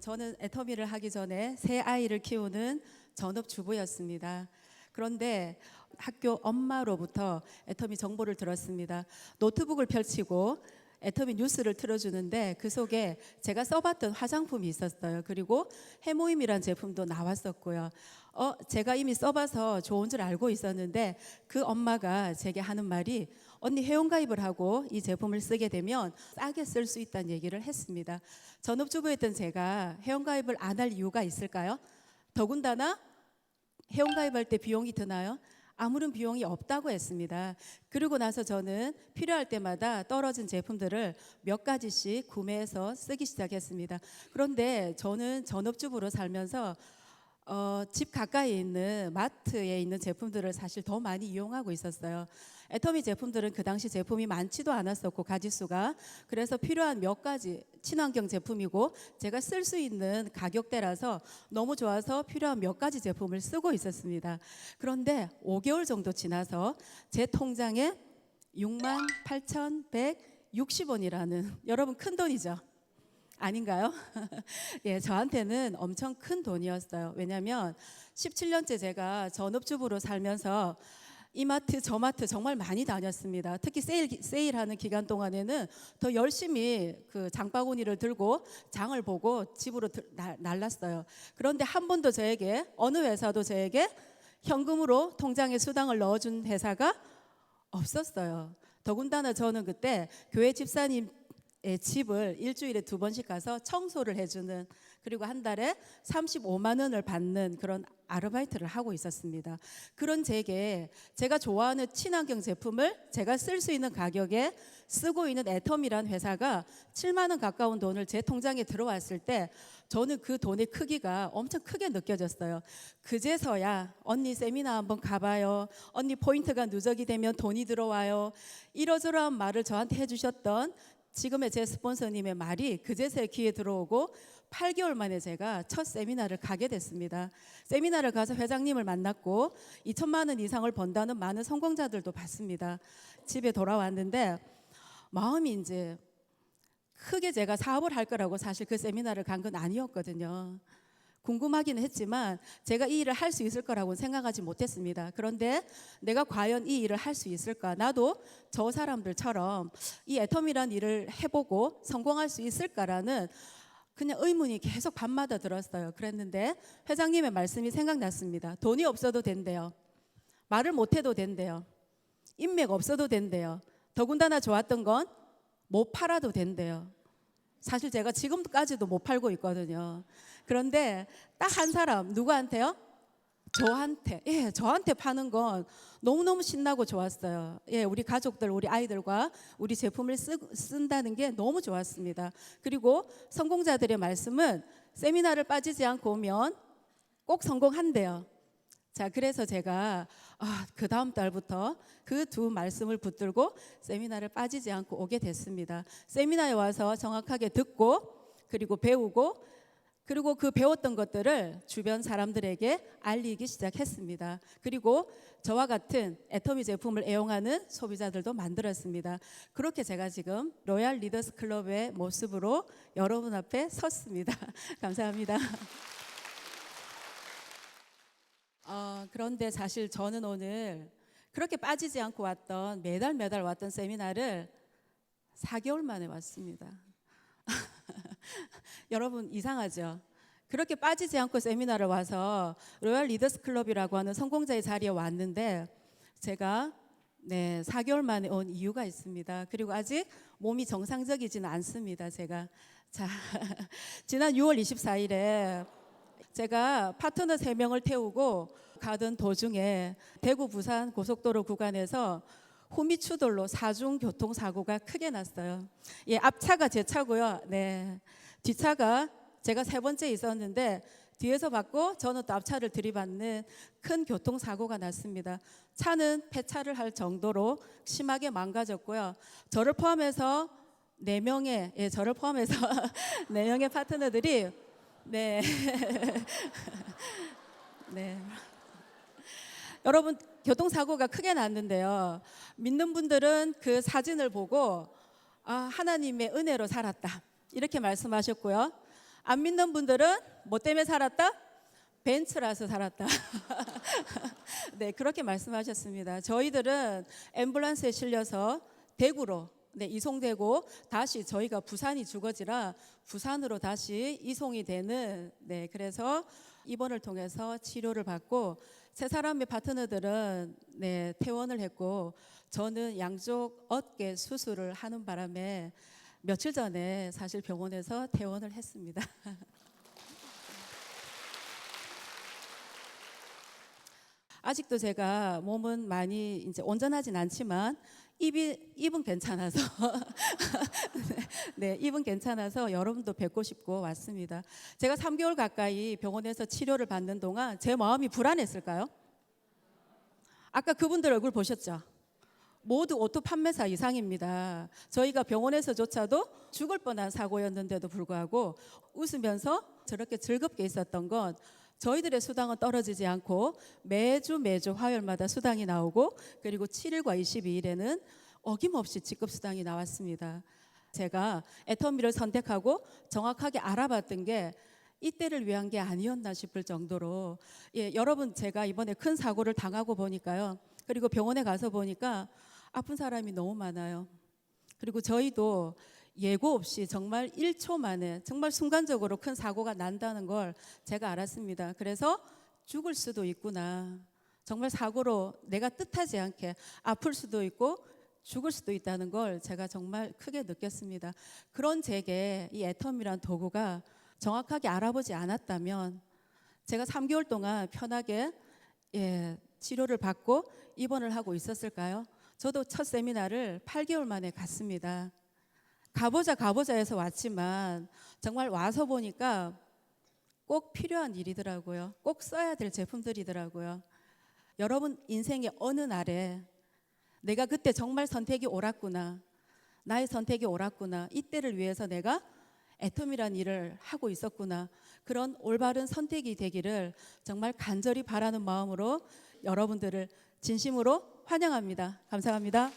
저는 애터미를 하기 전에 세 아이를 키우는 전업주부였습니다. 그런데 학교 엄마로부터 애터미 정보를 들었습니다. 노트북을 펼치고 애터미 뉴스를 틀어주는데 그 속에 제가 써봤던 화장품이 있었어요. 그리고 해모임이란 제품도 나왔었고요. 제가 이미 써봐서 좋은 줄 알고 있었는데 그 엄마가 제게 하는 말이 언니 회원가입을 하고 이 제품을 쓰게 되면 싸게 쓸 수 있다는 얘기를 했습니다. 전업주부였던 제가 회원가입을 안 할 이유가 있을까요? 더군다나 회원가입할 때 비용이 드나요? 아무런 비용이 없다고 했습니다. 그리고 나서 저는 필요할 때마다 떨어진 제품들을 몇 가지씩 구매해서 쓰기 시작했습니다. 그런데 저는 전업주부로 살면서 집 가까이에 있는 마트에 있는 제품들을 사실 더 많이 이용하고 있었어요. 애터미 제품들은 그 당시 제품이 많지도 않았었고 가짓수가, 그래서 필요한 몇 가지 친환경 제품이고 제가 쓸 수 있는 가격대라서 너무 좋아서 필요한 몇 가지 제품을 쓰고 있었습니다. 그런데 5개월 정도 지나서 제 통장에 68,160원이라는 여러분 큰 돈이죠? 아닌가요? 예, 저한테는 엄청 큰 돈이었어요. 왜냐하면 17년째 제가 전업주부로 살면서 이마트 저마트 정말 많이 다녔습니다. 특히 세일하는 기간 동안에는 더 열심히 그 장바구니를 들고 장을 보고 집으로 날랐어요. 그런데 한 번도 저에게, 어느 회사도 저에게 현금으로 통장에 수당을 넣어준 회사가 없었어요. 더군다나 저는 그때 교회 집사님 집을 일주일에 2번씩 가서 청소를 해주는, 그리고 한 달에 35만 원을 받는 그런 아르바이트를 하고 있었습니다. 그런 제가 좋아하는 친환경 제품을 제가 쓸 수 있는 가격에 쓰고 있는 애터미란 회사가 7만 원 가까운 돈을 제 통장에 들어왔을 때 저는 그 돈의 크기가 엄청 크게 느껴졌어요. 그제서야 언니 세미나 한번 가봐요, 언니 포인트가 누적이 되면 돈이 들어와요, 이러저러한 말을 저한테 해주셨던 지금의 제 스폰서님의 말이 그제서야 귀에 들어오고 8개월 만에 제가 첫 세미나를 가게 됐습니다. 세미나를 가서 회장님을 만났고 2천만 원 이상을 번다는 많은 성공자들도 봤습니다. 집에 돌아왔는데 마음이 이제 크게 제가 사업을 할 거라고 사실 그 세미나를 간 건 아니었거든요. 궁금하기는 했지만 제가 이 일을 할 수 있을 거라고는 생각하지 못했습니다. 그런데 내가 과연 이 일을 할 수 있을까? 나도 저 사람들처럼 이 애터미란 일을 해보고 성공할 수 있을까라는 그냥 의문이 계속 밤마다 들었어요. 그랬는데 회장님의 말씀이 생각났습니다. 돈이 없어도 된대요. 말을 못해도 된대요. 인맥 없어도 된대요. 더군다나 좋았던 건 못 팔아도 된대요. 사실 제가 지금까지도 못 팔고 있거든요. 그런데 딱 한 사람, 누구한테요? 저한테. 예, 저한테 파는 건 너무너무 신나고 좋았어요. 예, 우리 가족들, 우리 아이들과 우리 제품을 쓴다는 게 너무 좋았습니다. 그리고 성공자들의 말씀은 세미나를 빠지지 않고 오면 꼭 성공한대요. 자, 그래서 제가 그 다음 달부터 그 두 말씀을 붙들고 세미나를 빠지지 않고 오게 됐습니다. 세미나에 와서 정확하게 듣고 그리고 배우고 그리고 그 배웠던 것들을 주변 사람들에게 알리기 시작했습니다. 그리고 저와 같은 애터미 제품을 애용하는 소비자들도 만들었습니다. 그렇게 제가 지금 로얄 리더스 클럽의 모습으로 여러분 앞에 섰습니다. 감사합니다. 그런데 사실 저는 오늘 그렇게 빠지지 않고 왔던 매달 왔던 세미나를 4개월 만에 왔습니다. 여러분 이상하죠? 그렇게 빠지지 않고 세미나를 와서 로얄 리더스 클럽이라고 하는 성공자의 자리에 왔는데 제가 4개월 만에 온 이유가 있습니다. 그리고 아직 몸이 정상적이지는 않습니다. 제가 지난 6월 24일에 제가 파트너 3명을 태우고 가던 도중에 대구 부산 고속도로 구간에서 후미추돌로 4중 교통사고가 크게 났어요. 예, 앞차가 제 차고요. 네, 뒷차가 제가 3번째 있었는데 뒤에서 받고 저는 또 앞차를 들이받는 큰 교통사고가 났습니다. 차는 폐차를 할 정도로 심하게 망가졌고요. 저를 포함해서 4명의 저를 포함해서 4명의 파트너들이 네. 여러분 교통사고가 크게 났는데요. 믿는 분들은 그 사진을 보고 하나님의 은혜로 살았다 이렇게 말씀하셨고요. 안 믿는 분들은 뭐 때문에 살았다? 벤츠라서 살았다. 네, 그렇게 말씀하셨습니다. 저희들은 앰뷸런스에 실려서 대구로 이송되고 다시 저희가 부산이 주거지라 부산으로 다시 이송이 되는 그래서 입원을 통해서 치료를 받고 세 사람의 파트너들은 퇴원을 했고 저는 양쪽 어깨 수술을 하는 바람에 며칠 전에 사실 병원에서 퇴원을 했습니다. 아직도 제가 몸은 많이 이제 온전하진 않지만 입은 괜찮아서 입은 괜찮아서 여러분도 뵙고 싶고 왔습니다. 제가 3개월 가까이 병원에서 치료를 받는 동안 제 마음이 불안했을까요? 아까 그분들 얼굴 보셨죠? 모두 오토 판매사 이상입니다. 저희가 병원에서조차도 죽을 뻔한 사고였는데도 불구하고 웃으면서 저렇게 즐겁게 있었던 건 저희들의 수당은 떨어지지 않고 매주 화요일마다 수당이 나오고 그리고 7일과 22일에는 어김없이 직급 수당이 나왔습니다. 제가 애터미를 선택하고 정확하게 알아봤던 게 이때를 위한 게 아니었나 싶을 정도로 여러분 제가 이번에 큰 사고를 당하고 보니까요. 그리고 병원에 가서 보니까 아픈 사람이 너무 많아요. 그리고 저희도 예고 없이 정말 1초 만에 정말 순간적으로 큰 사고가 난다는 걸 제가 알았습니다. 그래서 죽을 수도 있구나. 정말 사고로 내가 뜻하지 않게 아플 수도 있고 죽을 수도 있다는 걸 제가 정말 크게 느꼈습니다. 그런 제게 이 애텀이란 도구가 정확하게 알아보지 않았다면 제가 3개월 동안 편하게 치료를 받고 입원을 하고 있었을까요? 저도 첫 세미나를 8개월 만에 갔습니다. 가보자 해서 왔지만 정말 와서 보니까 꼭 필요한 일이더라고요. 꼭 써야 될 제품들이더라고요. 여러분 인생의 어느 날에 내가 그때 정말 선택이 옳았구나. 나의 선택이 옳았구나. 이때를 위해서 내가 애텀이란 일을 하고 있었구나. 그런 올바른 선택이 되기를 정말 간절히 바라는 마음으로 여러분들을 진심으로 환영합니다. 감사합니다.